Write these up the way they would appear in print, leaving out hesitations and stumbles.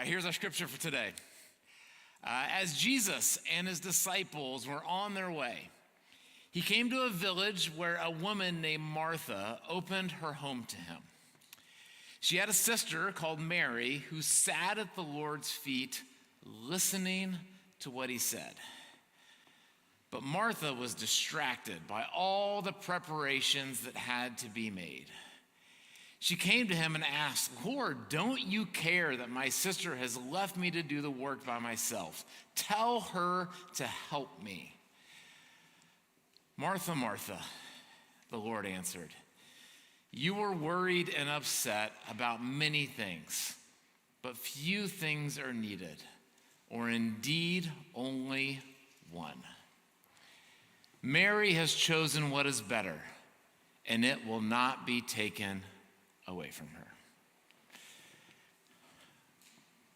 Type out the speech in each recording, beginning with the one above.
Here's our scripture for today. As Jesus and his disciples were on their way, he came to a village where a woman named Martha opened her home to him. She had a sister called Mary who sat at the Lord's feet listening to what he said. But Martha was distracted by all the preparations that had to be made. She came to him and asked, "Lord, don't you care that my sister has left me to do the work by myself? Tell her to help me." "Martha, Martha," the Lord answered, "you are worried and upset about many things, but few things are needed, or indeed only one. Mary has chosen what is better, and it will not be taken away from her."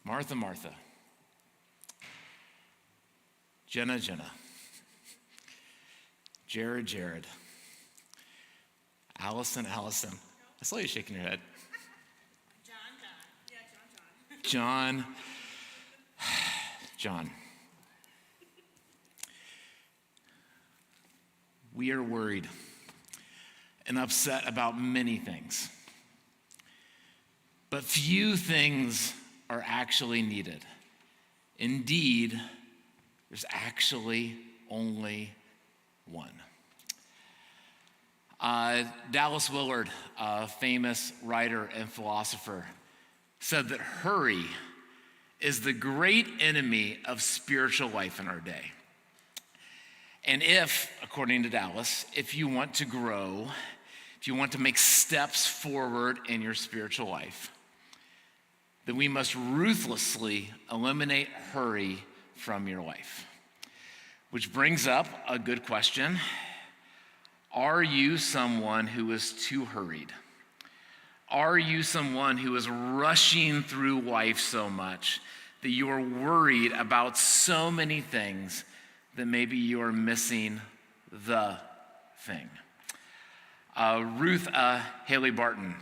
Martha, Martha. Jenna, Jenna. Jared, Jared. Allison, Allison. I saw you shaking your head. John. John. We are worried and upset about many things, but few things are actually needed. Indeed, there's actually only one. Dallas Willard, a famous writer and philosopher, said that hurry is the great enemy of spiritual life in our day. And if, according to Dallas, if you want to grow, if you want to make steps forward in your spiritual life, then we must ruthlessly eliminate hurry from your life. Which brings up a good question. Are you someone who is too hurried? Are you someone who is rushing through life so much that you are worried about so many things that maybe you are missing the thing? Ruth Haley Barton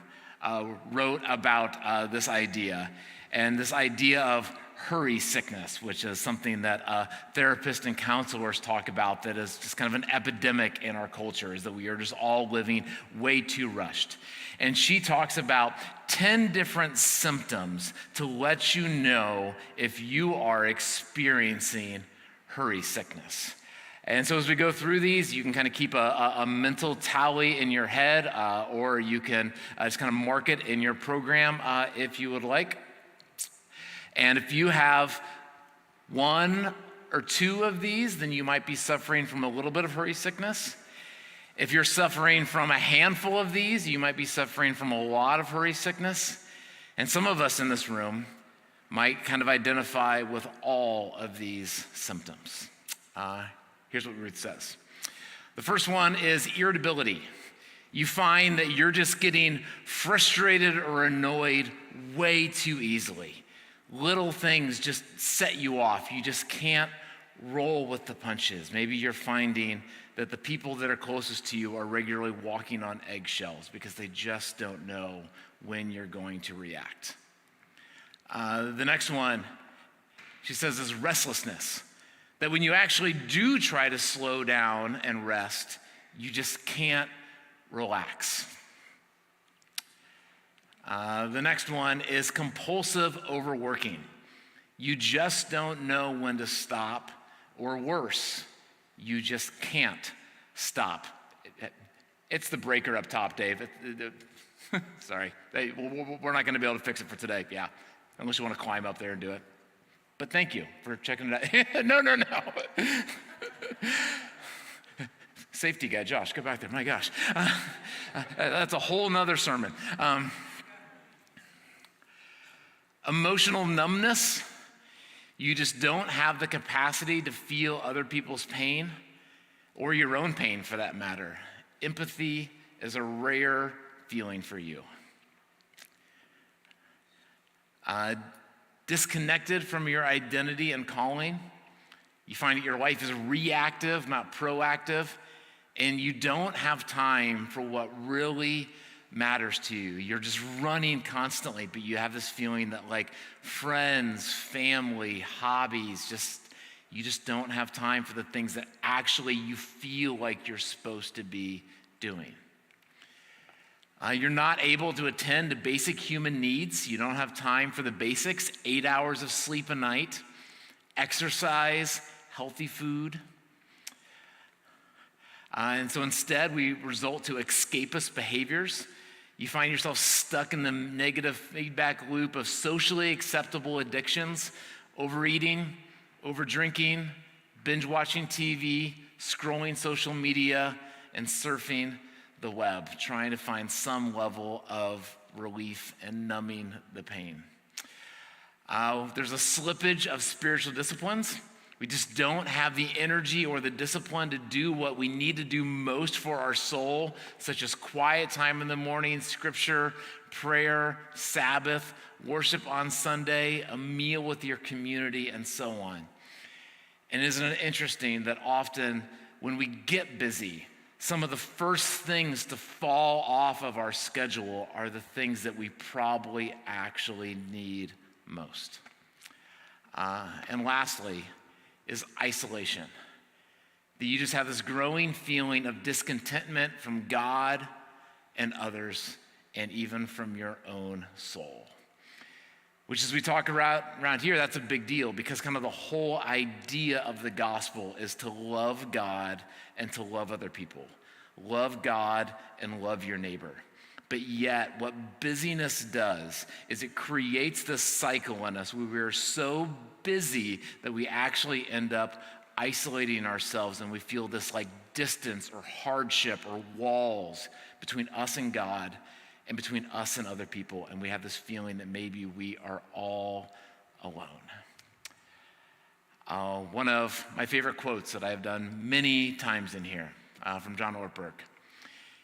wrote about this idea, and this idea of hurry sickness, which is something that therapists and counselors talk about, that is just kind of an epidemic in our culture, is that we are just all living way too rushed. And she talks about 10 different symptoms to let you know if you are experiencing hurry sickness. And so as we go through these, you can kind of keep a mental tally in your head, or you can just kind of mark it in your program if you would like. And if you have one or two of these, then you might be suffering from a little bit of hurry sickness. If you're suffering from a handful of these, you might be suffering from a lot of hurry sickness. And some of us in this room might kind of identify with all of these symptoms. Here's what Ruth says. The first one is irritability. You find that you're just getting frustrated or annoyed way too easily. Little things just set you off. You just can't roll with the punches. Maybe you're finding that the people that are closest to you are regularly walking on eggshells because they just don't know when you're going to react. The next one, she says, is restlessness. That when you actually do try to slow down and rest, you just can't relax. The next one is compulsive overworking. You just don't know when to stop, or worse, you just can't stop. It's the breaker up top, Dave. Sorry, we're not going to be able to fix it for today. Yeah, unless you want to climb up there and do it. But thank you for checking it out. No. Safety guy, Josh, go back there. My gosh, that's a whole nother sermon. Emotional numbness. You just don't have the capacity to feel other people's pain, or your own pain for that matter. Empathy is a rare feeling for you. Disconnected from your identity and calling. You find that your life is reactive, not proactive, and you don't have time for what really matters to you. You're just running constantly, but you have this feeling that like friends, family, hobbies, you just don't have time for the things that actually you feel like you're supposed to be doing. You're not able to attend to basic human needs. You don't have time for the basics, 8 hours of sleep a night, exercise, healthy food. And so instead, we resort to escapist behaviors. You find yourself stuck in the negative feedback loop of socially acceptable addictions, overeating, overdrinking, binge watching TV, scrolling social media, and surfing the web, trying to find some level of relief and numbing the pain. There's a slippage of spiritual disciplines. We just don't have the energy or the discipline to do what we need to do most for our soul, such as quiet time in the morning, scripture, prayer, Sabbath, worship on Sunday, a meal with your community, and so on. And isn't it interesting that often when we get busy, some of the first things to fall off of our schedule are the things that we probably actually need most. And lastly is isolation. That you just have this growing feeling of discontentment from God and others, and even from your own soul. Which, as we talk around here, that's a big deal, because kind of the whole idea of the gospel is to love God and to love other people. Love God and love your neighbor. But yet, what busyness does is it creates this cycle in us where we're so busy that we actually end up isolating ourselves, and we feel this like distance or hardship or walls between us and God and between us and other people, and we have this feeling that maybe we are all alone. One of my favorite quotes that I've done many times in here from John Ortberg.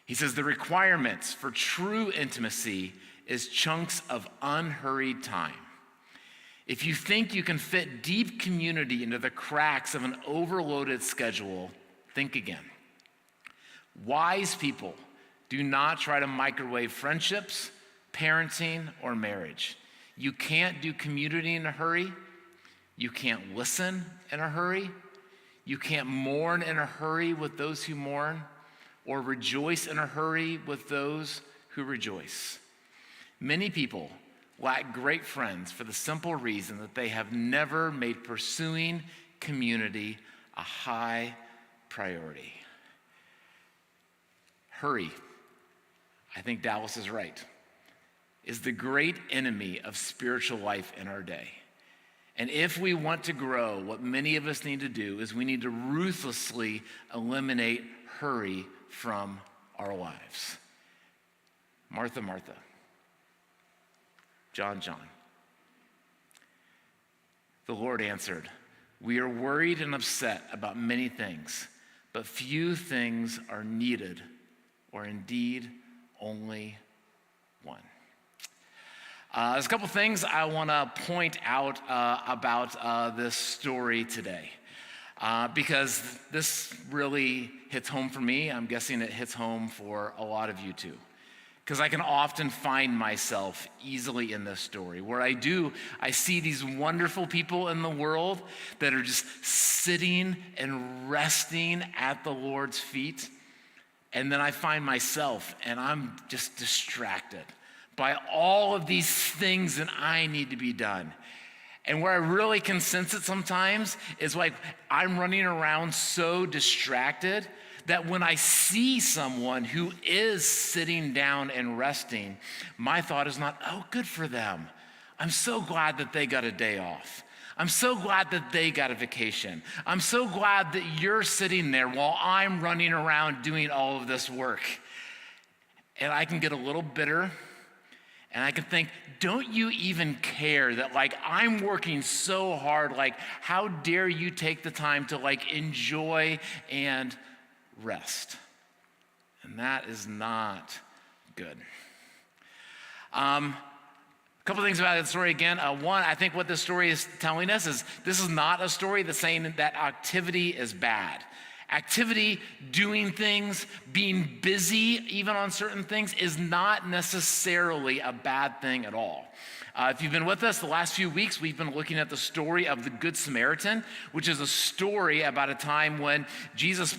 He says, "The requirements for true intimacy is chunks of unhurried time. If you think you can fit deep community into the cracks of an overloaded schedule, think again. Wise people do not try to microwave friendships, parenting, or marriage. You can't do community in a hurry. You can't listen in a hurry. You can't mourn in a hurry with those who mourn, or rejoice in a hurry with those who rejoice. Many people lack great friends for the simple reason that they have never made pursuing community a high priority." Hurry, I think Dallas is right, is the great enemy of spiritual life in our day. And if we want to grow, what many of us need to do is we need to ruthlessly eliminate hurry from our lives. Martha, Martha. John, John. The Lord answered, "We are worried and upset about many things, but few things are needed, or indeed only one." There's a couple things I want to point out about this story today, because this really hits home for me. I'm guessing it hits home for a lot of you too, because I can often find myself easily in this story where I see these wonderful people in the world that are just sitting and resting at the Lord's feet, and then I find myself and I'm just distracted by all of these things that I need to be done. And where I really can sense it sometimes is like I'm running around so distracted that when I see someone who is sitting down and resting, my thought is not, "Oh, good for them. I'm so glad that they got a day off. I'm so glad that they got a vacation. I'm so glad that you're sitting there while I'm running around doing all of this work." And I can get a little bitter. And I can think, don't you even care that like I'm working so hard, like how dare you take the time to like enjoy and rest? And that is not good. A couple things about the story again. One, I think what this story is telling us is this is not a story that's saying that activity is bad. Activity, doing things, being busy even on certain things is not necessarily a bad thing at all. If you've been with us the last few weeks, we've been looking at the story of the Good Samaritan, which is a story about a time when Jesus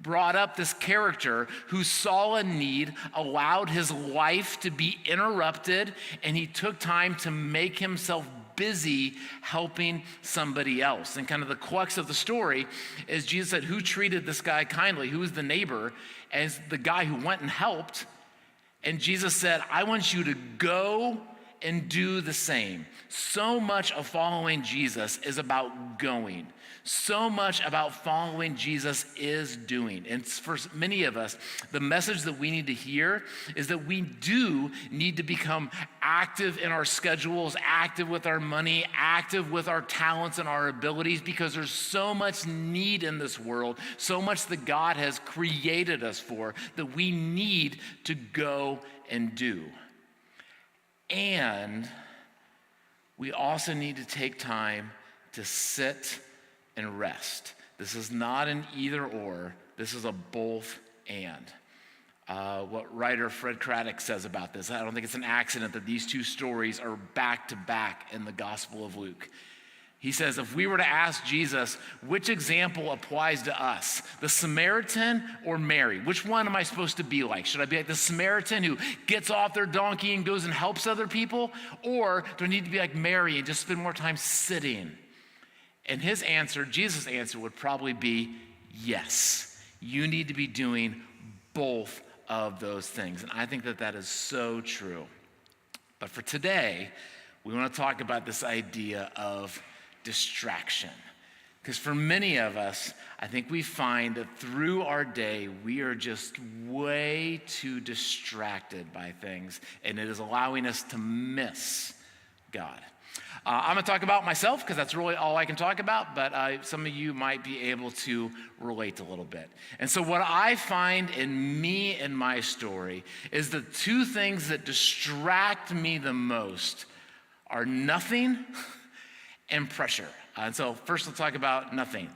brought up this character who saw a need, allowed his life to be interrupted, and he took time to make himself busy helping somebody else. And kind of the crux of the story is Jesus said, who treated this guy kindly? Who was the neighbor? As the guy who went and helped. And Jesus said, I want you to go and do the same. So much of following Jesus is about going. So much about following Jesus is doing. And for many of us, the message that we need to hear is that we do need to become active in our schedules, active with our money, active with our talents and our abilities, because there's so much need in this world, so much that God has created us for, that we need to go and do. And we also need to take time to sit and rest. This is not an either or, this is a both and. What writer Fred Craddock says about this, I don't think it's an accident that these two stories are back to back in the Gospel of Luke. He says, if we were to ask Jesus, which example applies to us, the Samaritan or Mary? Which one am I supposed to be like? Should I be like the Samaritan who gets off their donkey and goes and helps other people? Or do I need to be like Mary and just spend more time sitting? And his answer, Jesus' answer, would probably be yes. You need to be doing both of those things. And I think that that is so true. But for today, we want to talk about this idea of distraction. Because for many of us, I think we find that through our day, we are just way too distracted by things, and it is allowing us to miss God. I'm going to talk about myself because that's really all I can talk about, but some of you might be able to relate a little bit. And so what I find in me and my story is the two things that distract me the most are nothing and pressure. And so first let's talk about nothing.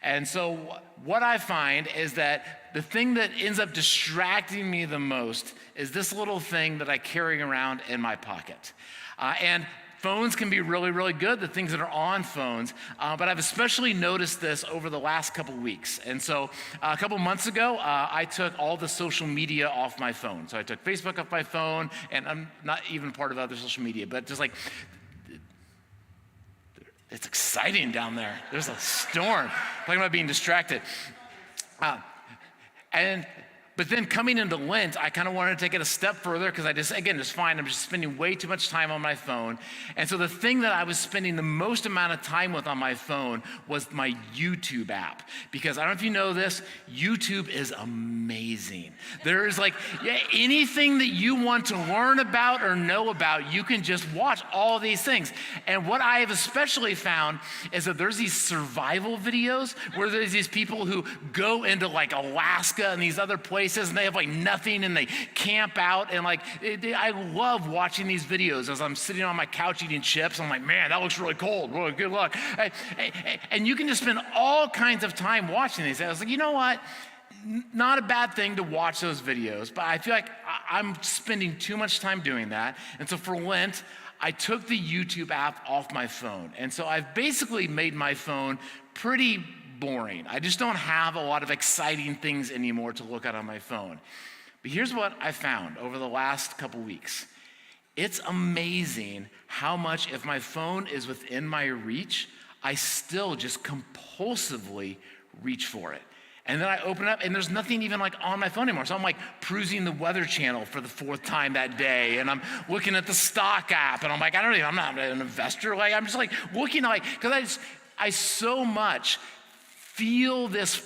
And so what I find is that the thing that ends up distracting me the most is this little thing that I carry around in my pocket. And phones can be really, really good, the things that are on phones, but I've especially noticed this over the last couple weeks. And so a couple months ago, I took all the social media off my phone. So I took Facebook off my phone, and I'm not even part of other social media, but just like, it's exciting down there. There's a storm. Talking about being distracted. But then coming into Lent, I kind of wanted to take it a step further because I just find I'm just spending way too much time on my phone. And so the thing that I was spending the most amount of time with on my phone was my YouTube app. Because I don't know if you know this, YouTube is amazing. There is anything that you want to learn about or know about, you can just watch all these things. And what I have especially found is that there's these survival videos where there's these people who go into Alaska and these other places, and they have nothing, and they camp out, and I love watching these videos as I'm sitting on my couch eating chips. I'm like, man, that looks really cold. Boy, good luck. And you can just spend all kinds of time watching these. I was like, you know what? Not a bad thing to watch those videos, but I feel like I'm spending too much time doing that. And so for Lent, I took the YouTube app off my phone. And so I've basically made my phone pretty boring. I just don't have a lot of exciting things anymore to look at on my phone. But here's what I found over the last couple weeks. It's amazing how much, if my phone is within my reach, I still just compulsively reach for it. And then I open it up, and there's nothing even on my phone anymore. So I'm perusing the Weather Channel for the fourth time that day, and I'm looking at the stock app, and I'm like, I'm not an investor. I'm just looking because I so much feel this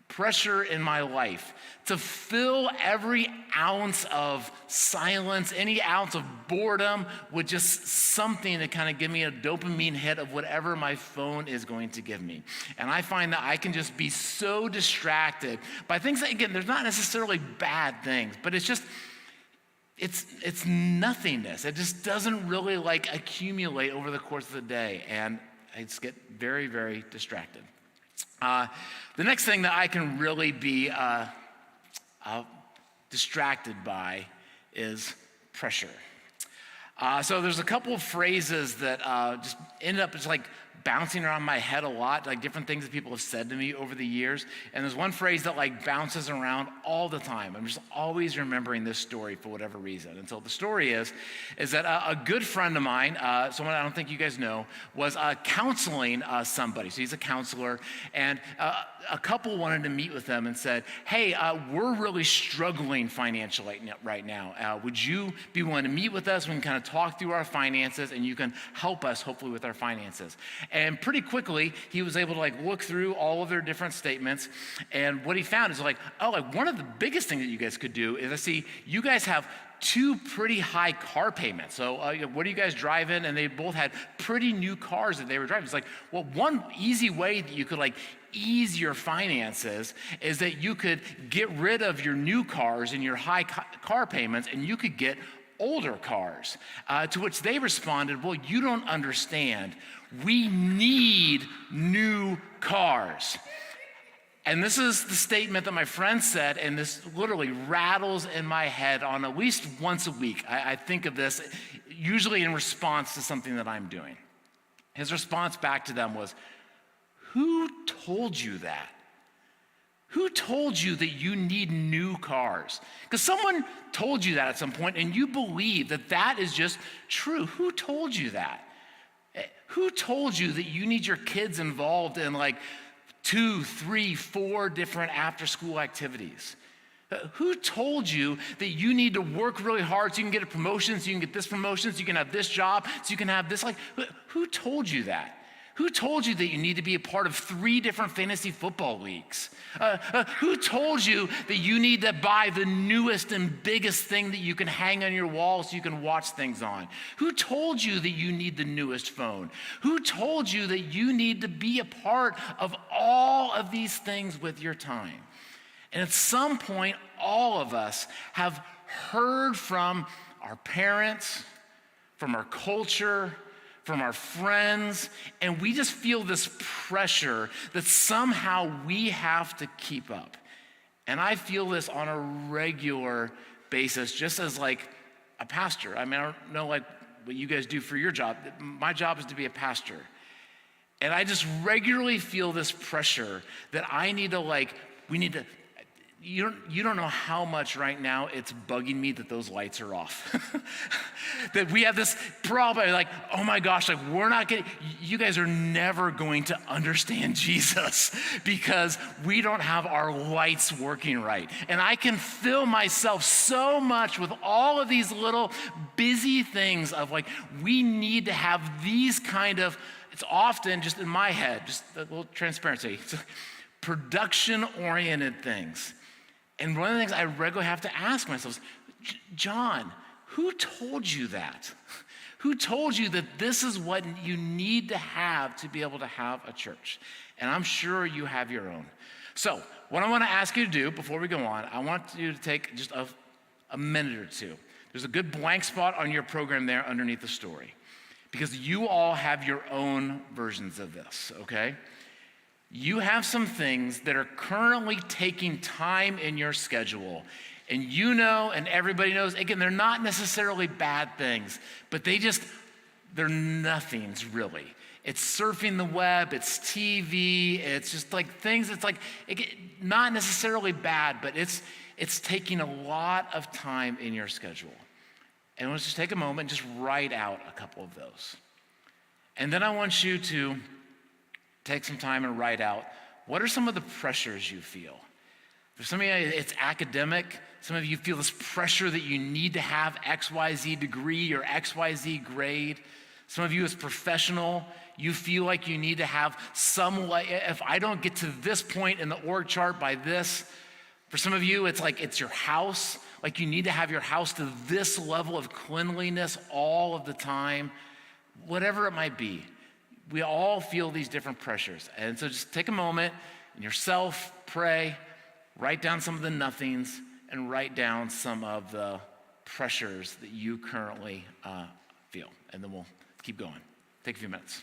pressure in my life to fill every ounce of silence, any ounce of boredom with just something to kind of give me a dopamine hit of whatever my phone is going to give me. And I find that I can just be so distracted by things that, again, there's not necessarily bad things, but it's just, it's nothingness. It just doesn't really accumulate over the course of the day. And I just get very, very distracted. The next thing that I can really be distracted by is pressure. So there's a couple of phrases that just end up just like bouncing around my head a lot, like different things that people have said to me over the years. And there's one phrase that like bounces around all the time. I'm just always remembering this story for whatever reason. And so the story is that a good friend of mine, someone I don't think you guys know, was counseling somebody. So he's a counselor, and a couple wanted to meet with him and said, hey, we're really struggling financially right now. Would you be willing to meet with us? We can kind of talk through our finances, and you can help us hopefully with our finances. And pretty quickly, he was able to like look through all of their different statements. And what he found is like, oh, like one of the biggest things that you guys could do is I see you guys have 2 pretty high car payments. So what do you guys drive in? And they both had pretty new cars that they were driving. It's like, well, one easy way that you could like ease your finances is that you could get rid of your new cars and your high car payments, and you could get older cars. To which they responded, well, you don't understand. We need new cars. And this is the statement that my friend said, and this literally rattles in my head on at least once a week. I think of this usually in response to something that I'm doing. His response back to them was, who told you that? Who told you that you need new cars? Because someone told you that at some point, and you believe that that is just true. Who told you that? Who told you that you need your kids involved in like 2, 3, 4 different after-school activities? Who told you that you need to work really hard so you can get a promotion, so you can get this promotion, so you can have this job, so you can have this? Like, who told you that? Who told you that you need to be a part of 3 different fantasy football leagues? Who told you that you need to buy the newest and biggest thing that you can hang on your wall so you can watch things on? Who told you that you need the newest phone? Who told you that you need to be a part of all of these things with your time? And at some point, all of us have heard from our parents, from our culture, from our friends, and we just feel this pressure that somehow we have to keep up. And I feel this on a regular basis, just as like a pastor. I mean, I don't know like what you guys do for your job. My job is to be a pastor. And I just regularly feel this pressure that I need to like, we need to, you don't know how much right now it's bugging me that those lights are off. That we have this problem, like, oh my gosh, like you guys are never going to understand Jesus because we don't have our lights working right. And I can fill myself so much with all of these little busy things of like, we need to have these kind of, it's often just in my head, just a little transparency, it's production-oriented things. And one of the things I regularly have to ask myself is, John, who told you that? Who told you that this is what you need to have to be able to have a church? And I'm sure you have your own. So what I want to ask you to do before we go on, I want you to take just a minute or two. There's a good blank spot on your program there underneath the story, because you all have your own versions of this, okay? You have some things that are currently taking time in your schedule, and you know, and everybody knows, again, they're not necessarily bad things, but they're nothings really. It's surfing the web, it's TV, it's just like things, it's like, not necessarily bad, but it's taking a lot of time in your schedule. And let's just take a moment and just write out a couple of those. And then I want you to take some time and write out, what are some of the pressures you feel? For some of you, it's academic. Some of you feel this pressure that you need to have XYZ degree or XYZ grade. Some of you, it's professional. You feel like you need to have if I don't get to this point in the org chart by this. For some of you, it's like it's your house. Like you need to have your house to this level of cleanliness all of the time. Whatever it might be. We all feel these different pressures. And so just take a moment and yourself, pray, write down some of the nothings, and write down some of the pressures that you currently feel. And then we'll keep going. Take a few minutes.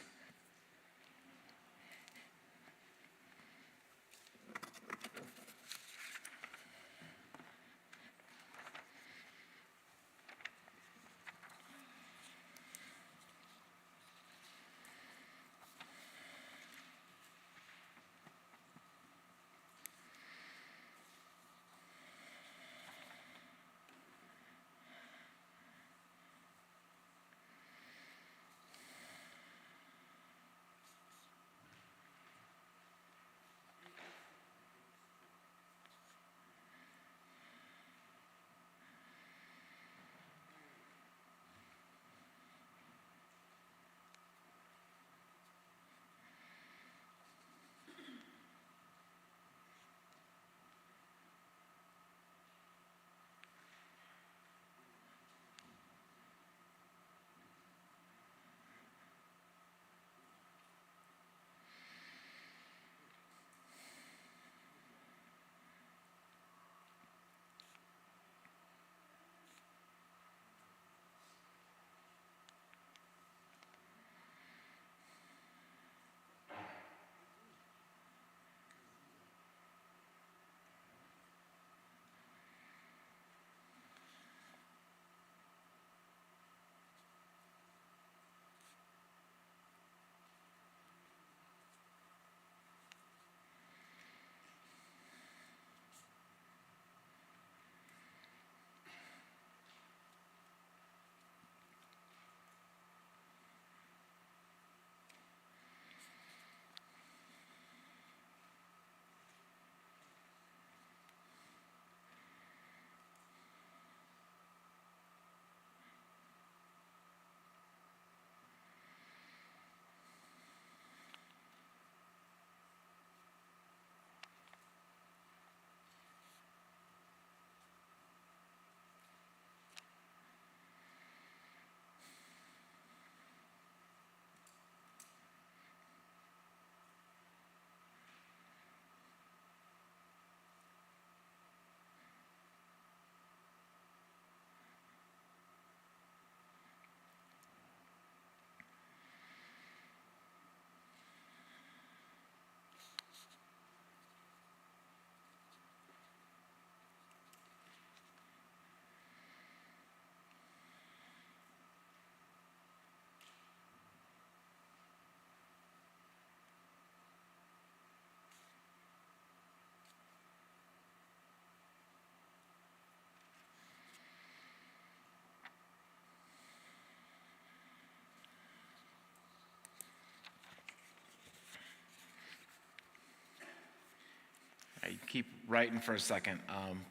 keep writing for a second,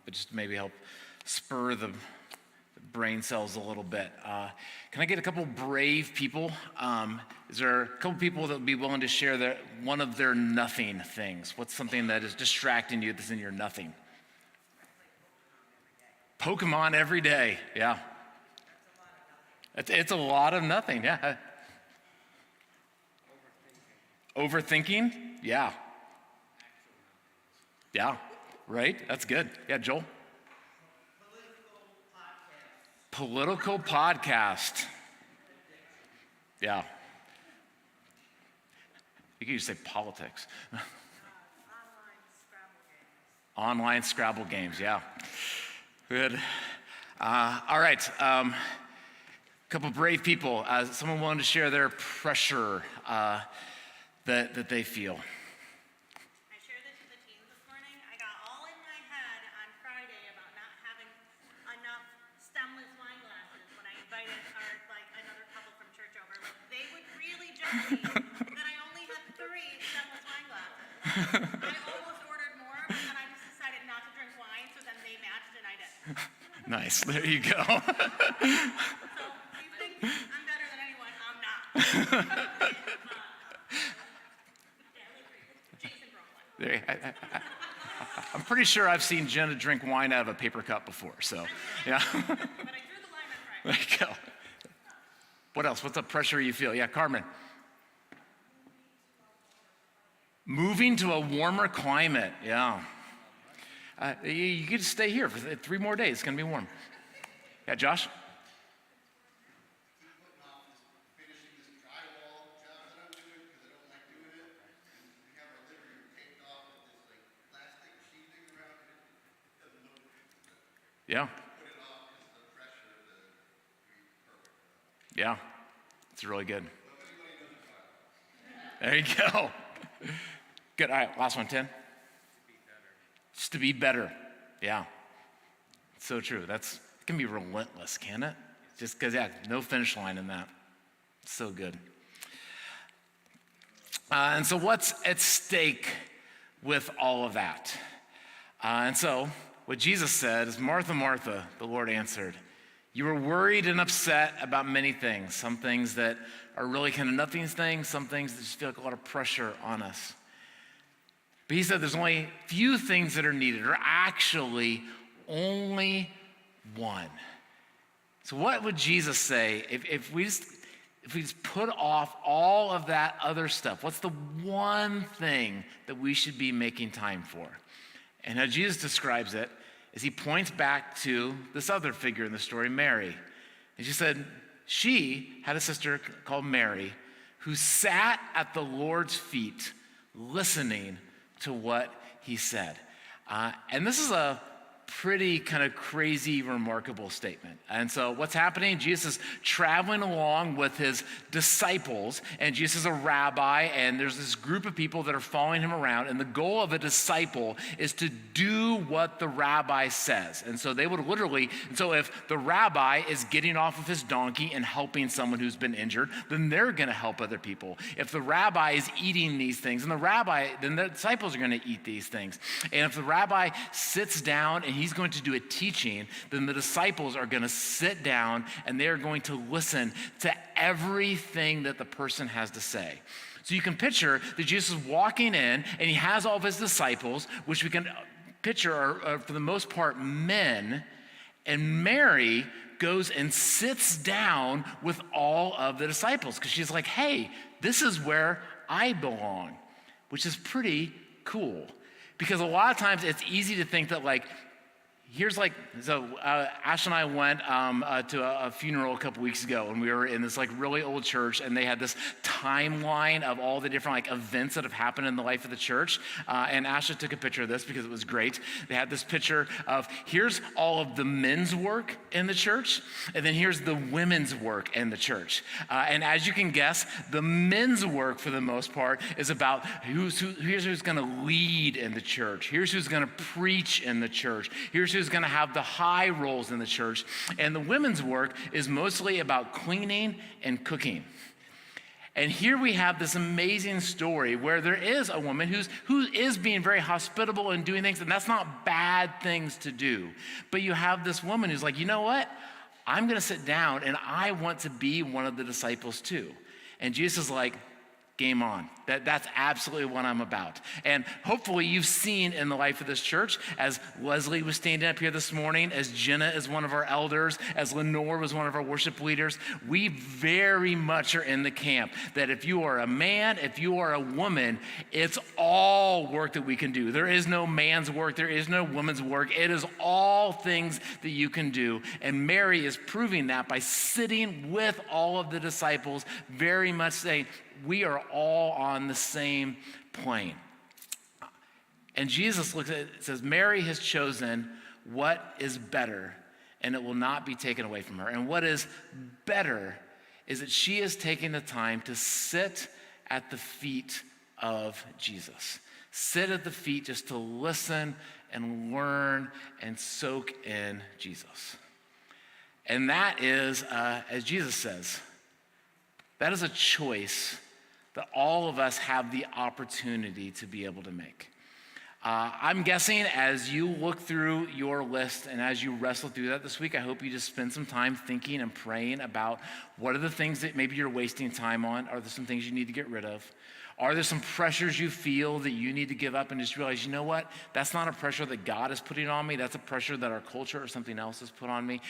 but just maybe help spur the brain cells a little bit. Can I get a couple brave people? Is there a couple people that would be willing to share one of their nothing things? What's something that is distracting you that's in your nothing? Pokemon every day, yeah. It's a lot of nothing, yeah. Overthinking, yeah. Yeah, right? That's good. Yeah, Joel? Political podcast. Yeah. You could just say politics. Online Scrabble games, yeah. Good. All right. A couple brave people. Someone willing to share their pressure that they feel. I shared this with the teens this morning. I got all in my head on Friday about not having enough stemless wine glasses when I invited another couple from church over. Like, they would really judge me that I only had 3 stemless wine glasses. I almost ordered more, but then I just decided not to drink wine, so then they matched and I didn't. Nice. There you go. So you think I'm better than anyone? I'm not. Jason broke one. I'm pretty sure I've seen Jenna drink wine out of a paper cup before, so yeah. But I drew the line on Friday. There you go. What else? What's the pressure you feel? Yeah, Carmen. Moving to a warmer climate, yeah. You get to stay here for 3 more days. It's going to be warm. Yeah, Josh? Yeah. Yeah, it's really good. There you go. Good. All right, last one, 10. Just to be better. Yeah. It's so true. It can be relentless, can it? Just because, yeah, no finish line in that. It's so good. And so what's at stake with all of that? And so what Jesus said is, Martha, Martha, the Lord answered, you were worried and upset about many things. Some things that are really kind of nothing things, some things that just feel like a lot of pressure on us. But he said there's only few things that are needed, or actually only one. So what would Jesus say if we just put off all of that other stuff? What's the one thing that we should be making time for? And how Jesus describes it is he points back to this other figure in the story, Mary. And she said she had a sister called Mary who sat at the Lord's feet listening to what he said. And this is a pretty kind of crazy, remarkable statement. And so what's happening? Jesus is traveling along with his disciples, and Jesus is a rabbi, and there's this group of people that are following him around, and the goal of a disciple is to do what the rabbi says. And so they would literally, so if the rabbi is getting off of his donkey and helping someone who's been injured, then they're going to help other people. If the rabbi is eating these things, then the disciples are going to eat these things. And if the rabbi sits down and he's going to do a teaching, then the disciples are going to sit down and they're going to listen to everything that the person has to say. So you can picture that Jesus is walking in and he has all of his disciples, which we can picture are for the most part men, and Mary goes and sits down with all of the disciples because she's like, hey, this is where I belong, which is pretty cool. Because a lot of times it's easy to think that Ash and I went to a funeral a couple weeks ago, and we were in this really old church, and they had this timeline of all the different events that have happened in the life of the church. And Asha took a picture of this because it was great. They had this picture of here's all of the men's work in the church, and then here's the women's work in the church. And as you can guess, the men's work for the most part is about here's who's going to lead in the church. Here's who's going to preach in the church. Here's who's going to have the high roles in the church. And the women's work is mostly about cleaning and cooking. And here we have this amazing story where there is a woman who is being very hospitable and doing things, and that's not bad things to do. But you have this woman who's like, you know what? I'm going to sit down, and I want to be one of the disciples too. And Jesus is like, game on. That's absolutely what I'm about. And hopefully you've seen in the life of this church, as Leslie was standing up here this morning, as Jenna is one of our elders, as Lenore was one of our worship leaders, we very much are in the camp that if you are a man, if you are a woman, it's all work that we can do. There is no man's work. There is no woman's work. It is all things that you can do. And Mary is proving that by sitting with all of the disciples, very much saying, we are all on the same plane. And Jesus looks at it and says, Mary has chosen what is better, and it will not be taken away from her. And what is better is that she is taking the time to sit at the feet of Jesus. Sit at the feet just to listen and learn and soak in Jesus. And that is, as Jesus says, that is a choice that all of us have the opportunity to be able to make. I'm guessing as you look through your list and as you wrestle through that this week, I hope you just spend some time thinking and praying about what are the things that maybe you're wasting time on. Are there some things you need to get rid of? Are there some pressures you feel that you need to give up and just realize, you know what? That's not a pressure that God is putting on me. That's a pressure that our culture or something else has put on me.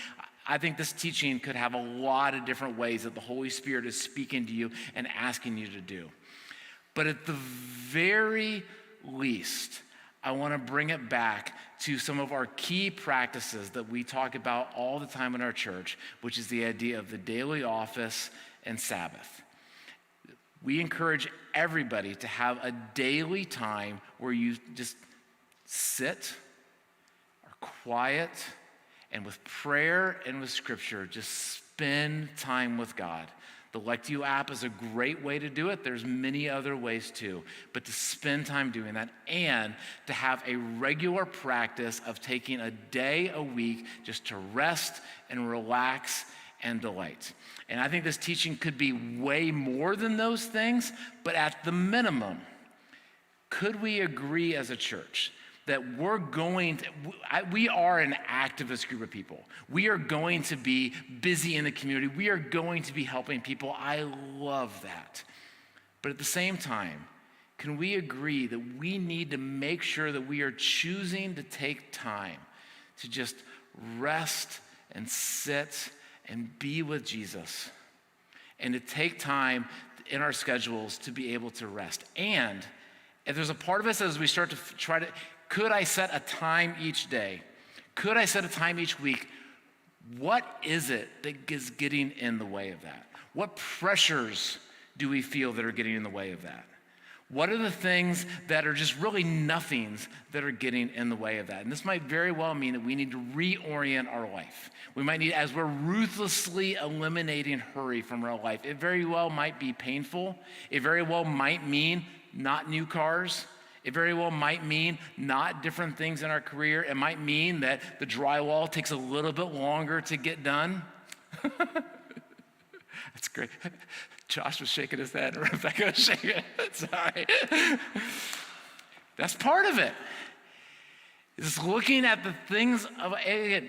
I think this teaching could have a lot of different ways that the Holy Spirit is speaking to you and asking you to do. But at the very least, I want to bring it back to some of our key practices that we talk about all the time in our church, which is the idea of the daily office and Sabbath. We encourage everybody to have a daily time where you just sit, are quiet, and with prayer and with scripture, just spend time with God. The Lectio app is a great way to do it. There's many other ways too. But to spend time doing that and to have a regular practice of taking a day a week just to rest and relax and delight. And I think this teaching could be way more than those things, but at the minimum, could we agree as a church that we are an activist group of people. We are going to be busy in the community. We are going to be helping people. I love that. But at the same time, can we agree that we need to make sure that we are choosing to take time to just rest and sit and be with Jesus, and to take time in our schedules to be able to rest? And if there's a part of us as we start to try to, could I set a time each day? Could I set a time each week? What is it that is getting in the way of that? What pressures do we feel that are getting in the way of that? What are the things that are just really nothings that are getting in the way of that? And this might very well mean that we need to reorient our life. We might need, as we're ruthlessly eliminating hurry from our life, it very well might be painful. It very well might mean not new cars. It very well might mean not different things in our career. It might mean that the drywall takes a little bit longer to get done. That's great. Josh was shaking his head. Rebecca was shaking her head. Sorry. That's part of it. It's looking at the things of, again,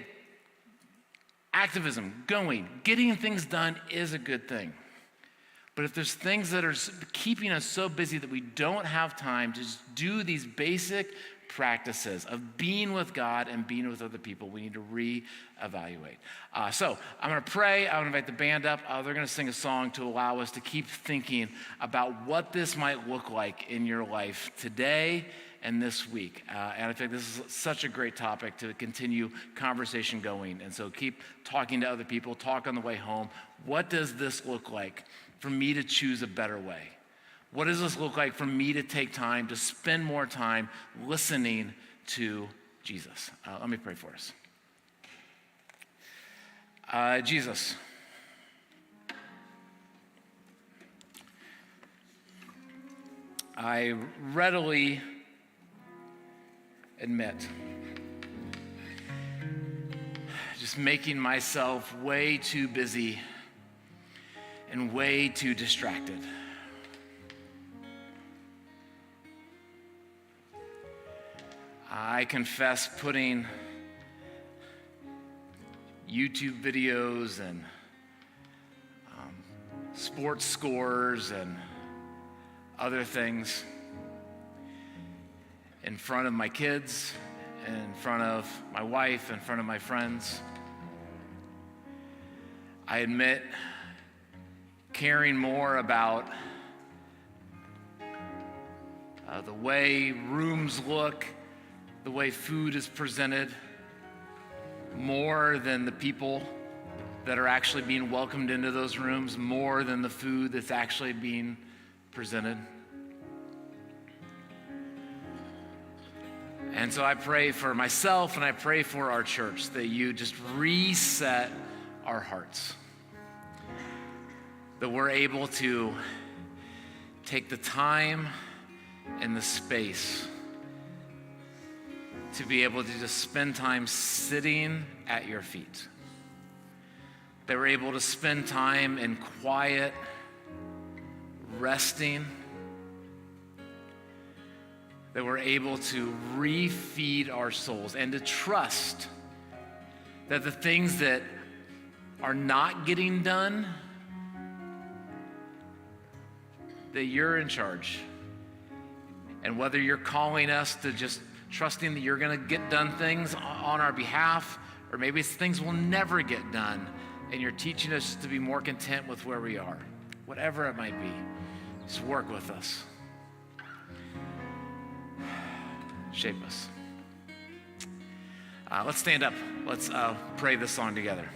activism, getting things done is a good thing. But if there's things that are keeping us so busy that we don't have time to just do these basic practices of being with God and being with other people, we need to reevaluate. So I'm going to pray. I'm going to invite the band up. They're going to sing a song to allow us to keep thinking about what this might look like in your life today and this week. And I think this is such a great topic to continue conversation going. And so keep talking to other people, talk on the way home. What does this look like for me to choose a better way? What does this look like for me to take time to spend more time listening to Jesus? Let me pray for us. Jesus, I readily admit just making myself way too busy and way too distracted. I confess putting YouTube videos and sports scores and other things in front of my kids, in front of my wife, in front of my friends. I admit caring more about the way rooms look, the way food is presented, more than the people that are actually being welcomed into those rooms, more than the food that's actually being presented. And so I pray for myself and I pray for our church that you just reset our hearts, that we're able to take the time and the space to be able to just spend time sitting at your feet. They were able to spend time in quiet, resting. They were able to refeed our souls and to trust that the things that are not getting done, that you're in charge. And whether you're calling us to just trusting that you're going to get done things on our behalf, or maybe it's things we'll never get done, and you're teaching us to be more content with where we are. Whatever it might be, just work with us. Shape us. Let's stand up. Let's pray this song together.